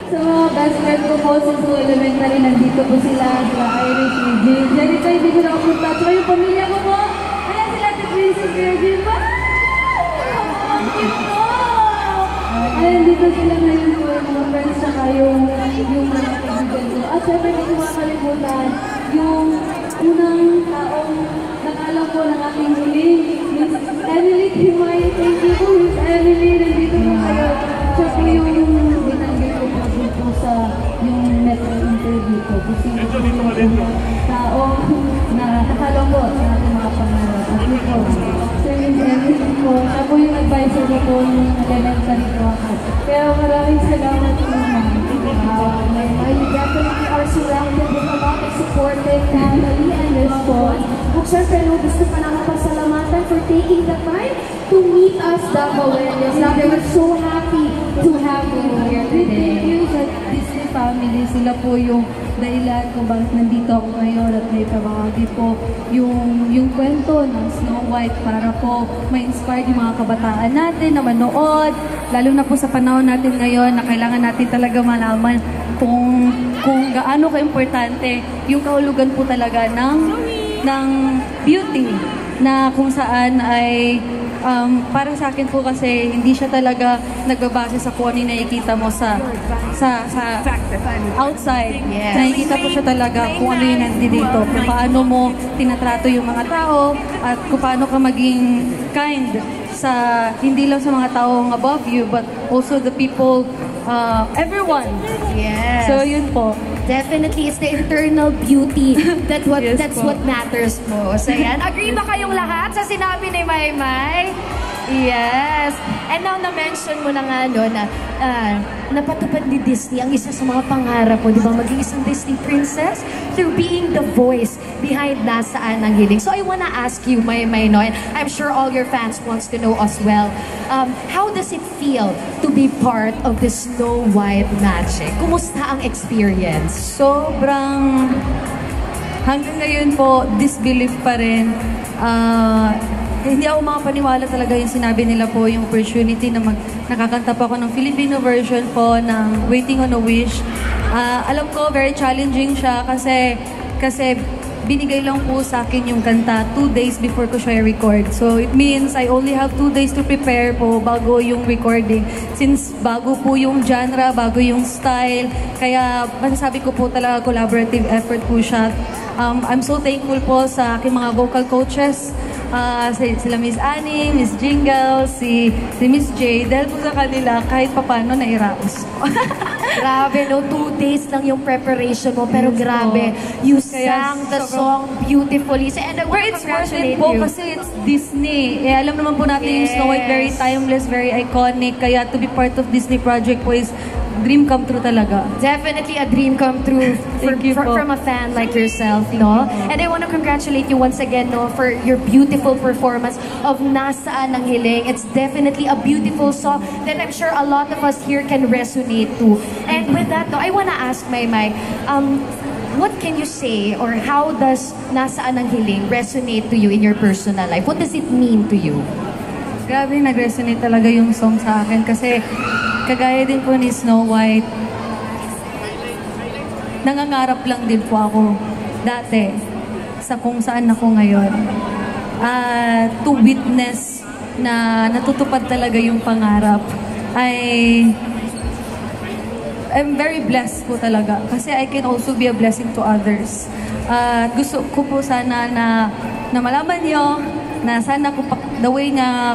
So, best friend ko po sa School Elementary, nandito po sila Irish, si Jane. Jennifer, hindi ko nakapunta. So, yung pamilya ko po, ayan sila, si Princess Virgin. Ang cute po! Ayan, dito sila ngayon po, yung mga friends, saka yung mga kaibigan ko. At syempre, hindi ko makalimutan, yung unang taong nakalam po ng aking huling, Miss Emily Kimay. Thank you po, Miss Emily. Nandito po kayo. Siya po yung binanggit ko po sa yung metro interview ko. Kasi yung taong nakakalo po sa ating mga pangarap. At yun po, Sir Miss Emily po, siya po yung advisor ko po ng elementary ko. Kaya maraming salamat po naman. You definitely are surrounded with a lot of supportive family and response. At syempre, gusto pa naman pasalamatan for taking the time to meet us, Dove Awareness. We're so happy to have you here today. Thank you sa Disney family. Sila po yung dahilan kung bakit nandito ako ngayon at may pabahagi po yung kwento ng Snow White para po ma-inspire yung mga kabataan natin na manood. Lalo na po sa panahon natin ngayon na kailangan natin talaga malaman kung gaano ka-importante yung kahulugan po talaga ng beauty na kung saan ay para sa akin po kasi hindi siya talaga nagbabase sa kung ano yung nakikita mo sa outside. Yes. Nakikita po siya talaga kung ano yung nandito, kung paano mo tinatrato yung mga tao at kung paano ka maging kind sa hindi lang sa mga taong above you but also the people, everyone. Yes. So yun po. Definitely, it's the internal beauty that's Yes, what matters most. Ayan. Agree ba kayong lahat sa sinabi ni Maymay? Yes. And now, na-mention mo na nga, no, na napatupad ni Disney ang isa sa mga pangarap mo, di ba? Maging isang Disney princess through being the voice behind Nasaan ang Hiling. So, I wanna ask you, Maymay, no, and I'm sure all your fans wants to know as well, how does it feel to be part of the Snow White magic? Kumusta ang experience? Sobrang hanggang ngayon po, disbelief pa rin. Hindi ako makapaniwala talaga yung sinabi nila po, yung opportunity na nakakanta po ako ng Filipino version po ng Waiting on a Wish. Alam ko, very challenging siya kasi binigay lang po sa akin yung kanta 2 days before ko siya record. So it means I only have 2 days to prepare po bago yung recording. Since bago po yung genre, bago yung style, kaya masasabi ko po talaga collaborative effort po siya. I'm so thankful po sa aking mga vocal coaches. Sila Miss Annie, Miss Jingle, si Miss J, dahil po sa kanila kahit papano nairaos ko. Grabe, no? 2 days lang yung preparation mo, pero Yes, grabe, po. you Kaya sang the song beautifully. And I want to it's worth congratulate it po you. kasi it's Disney. Alam naman po natin yung Snow White, very Yes. timeless, very iconic. Kaya to be part of Disney project po is dream come true talaga. Definitely a dream come true from a fan like yourself, no? And I want to congratulate you once again, no, for your beautiful performance of Nasaan ang Hiling. It's definitely a beautiful song that I'm sure a lot of us here can resonate to. And with that, no, I want to ask Maymay, what can you say or how does Nasaan ang Hiling resonate to you in your personal life? What does it mean to you? Grabe, nag-resonate talaga yung song sa akin kasi kagaya din po ni Snow White, nangangarap lang din po ako dati sa kung saan ako ngayon. To witness na natutupad talaga yung pangarap I'm very blessed po talaga kasi I can also be a blessing to others. Gusto ko po sana na malaman nyo na sana the way na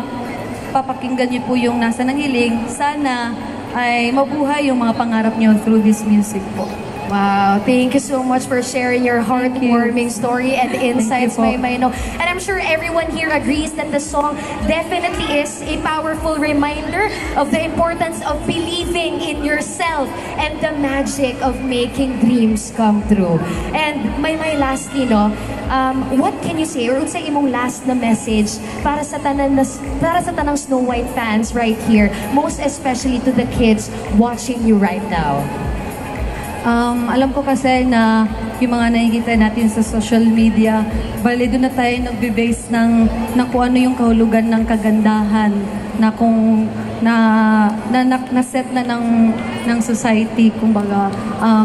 papakinggan niyo po yung Nasaan ang Hiling, sana ay mabuhay yung mga pangarap niyo through this music po. Wow, thank you so much for sharing your heartwarming story and insights, Maymay. No? And I'm sure everyone here agrees that the song definitely is a powerful reminder of the importance of believing in yourself and the magic of making dreams come true. And Maymay, lastly, no, what can you say or unsa imong last na message para sa tanang Snow White fans right here, most especially to the kids watching you right now? Alam ko kasi na yung mga nakikita natin sa social media, bali doon na tayo nagbe-base ng kung ano yung kahulugan ng kagandahan, na kung na-set na ng society, kumbaga.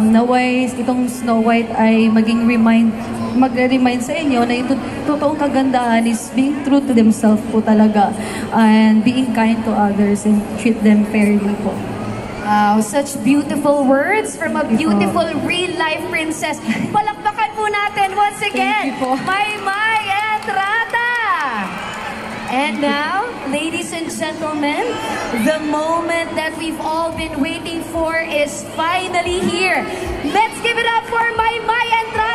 Naway itong Snow White ay magre-remind sa inyo na yung totoong kagandahan is being true to themselves po talaga, and being kind to others and treat them fairly po. Wow, such beautiful words from a beautiful real-life princess. Palakpakan po natin once again, Thank you po. Maymay Entrata! And now, ladies and gentlemen, the moment that we've all been waiting for is finally here. Let's give it up for Maymay Entrata!